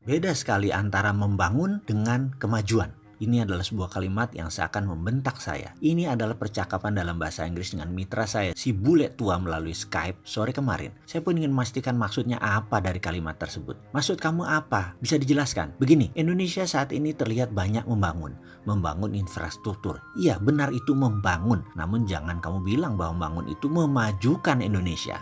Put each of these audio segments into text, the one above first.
Beda sekali antara membangun dengan kemajuan. Ini adalah sebuah kalimat yang seakan membentak saya. Ini adalah percakapan dalam bahasa Inggris dengan mitra saya, si bule tua melalui Skype sore kemarin. Saya pun ingin memastikan maksudnya apa dari kalimat tersebut. Maksud kamu apa? Bisa dijelaskan? Begini, Indonesia saat ini terlihat banyak membangun infrastruktur. Iya, benar itu membangun. Namun jangan kamu bilang bahwa membangun itu memajukan Indonesia.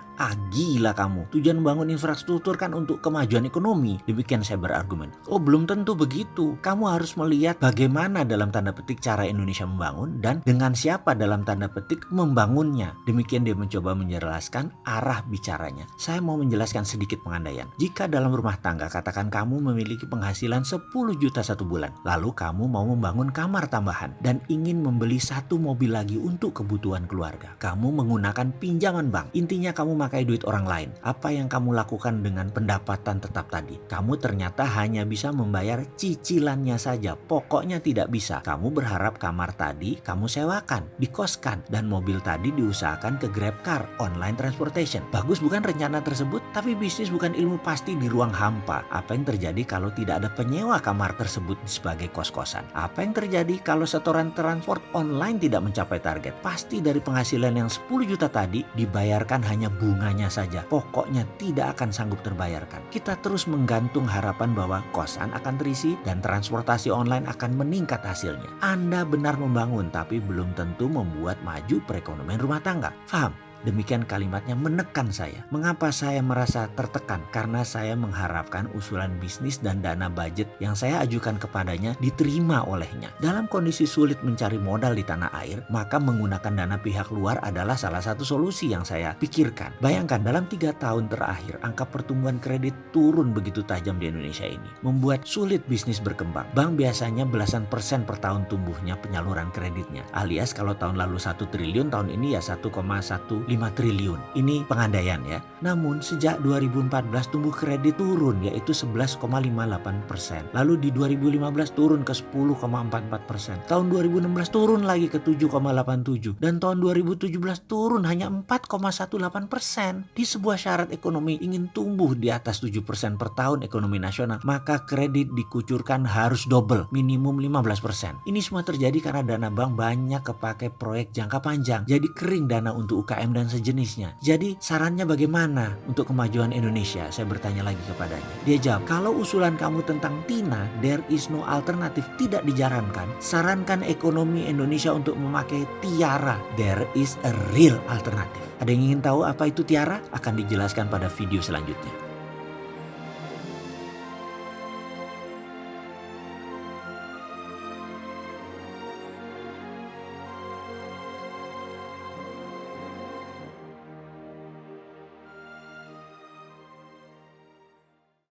Gila kamu. Tujuan membangun infrastruktur kan untuk kemajuan ekonomi. Demikian saya berargumen. Oh, belum tentu begitu. Kamu harus melihat bagaimana dalam tanda petik cara Indonesia membangun dan dengan siapa dalam tanda petik membangunnya. Demikian dia mencoba menjelaskan arah bicaranya. Saya mau menjelaskan sedikit pengandaian. Jika dalam rumah tangga katakan kamu memiliki penghasilan 10 juta satu bulan, lalu kamu mau membangun kamar tambahan dan ingin membeli satu mobil lagi untuk kebutuhan keluarga. Kamu menggunakan pinjaman bank. Intinya kamu pakai duit orang lain. Apa yang kamu lakukan dengan pendapatan tetap tadi? Kamu ternyata hanya bisa membayar cicilannya saja. Pokoknya tidak bisa. Kamu berharap kamar tadi kamu sewakan, dikoskan, dan mobil tadi diusahakan ke GrabCar, online transportation. Bagus bukan rencana tersebut? Tapi bisnis bukan ilmu pasti di ruang hampa. Apa yang terjadi kalau tidak ada penyewa kamar tersebut sebagai kos-kosan? Apa yang terjadi kalau setoran transport online tidak mencapai target? Pasti dari penghasilan yang 10 juta tadi dibayarkan hanya bunganya saja. Pokoknya tidak akan sanggup terbayarkan. Kita terus menggantung harapan bahwa kosan akan terisi dan transportasi online akan meningkat hasilnya. Anda benar membangun tapi belum tentu membuat maju perekonomian rumah tangga. Paham? Demikian kalimatnya menekan saya. Mengapa saya merasa tertekan? Karena saya mengharapkan usulan bisnis dan dana budget yang saya ajukan kepadanya diterima olehnya. Dalam kondisi sulit mencari modal di tanah air, maka menggunakan dana pihak luar adalah salah satu solusi yang saya pikirkan. Bayangkan dalam 3 tahun terakhir, angka pertumbuhan kredit turun begitu tajam di Indonesia ini. Membuat sulit bisnis berkembang. Bank biasanya belasan persen per tahun tumbuhnya penyaluran kreditnya. Alias kalau tahun lalu 1 triliun, tahun ini ya 1,15 triliun. Ini pengandaian ya. Namun sejak 2014 tumbuh kredit turun yaitu 11,58%. Lalu di 2015 turun ke 10,44%. Tahun 2016 turun lagi ke 7,87. Dan tahun 2017 turun hanya 4,18%. Di sebuah syarat ekonomi ingin tumbuh di atas 7% per tahun ekonomi nasional, maka kredit dikucurkan harus double, minimum 15%. Ini semua terjadi karena dana bank banyak kepake proyek jangka panjang. Jadi kering dana untuk UKM dan sejenisnya. Jadi sarannya bagaimana untuk kemajuan Indonesia? Saya bertanya lagi kepadanya. Dia jawab, kalau usulan kamu tentang TINA, there is no alternative, tidak dijarankan. Sarankan ekonomi Indonesia untuk memakai tiara, there is a real alternative. Ada yang ingin tahu apa itu tiara? Akan dijelaskan pada video selanjutnya.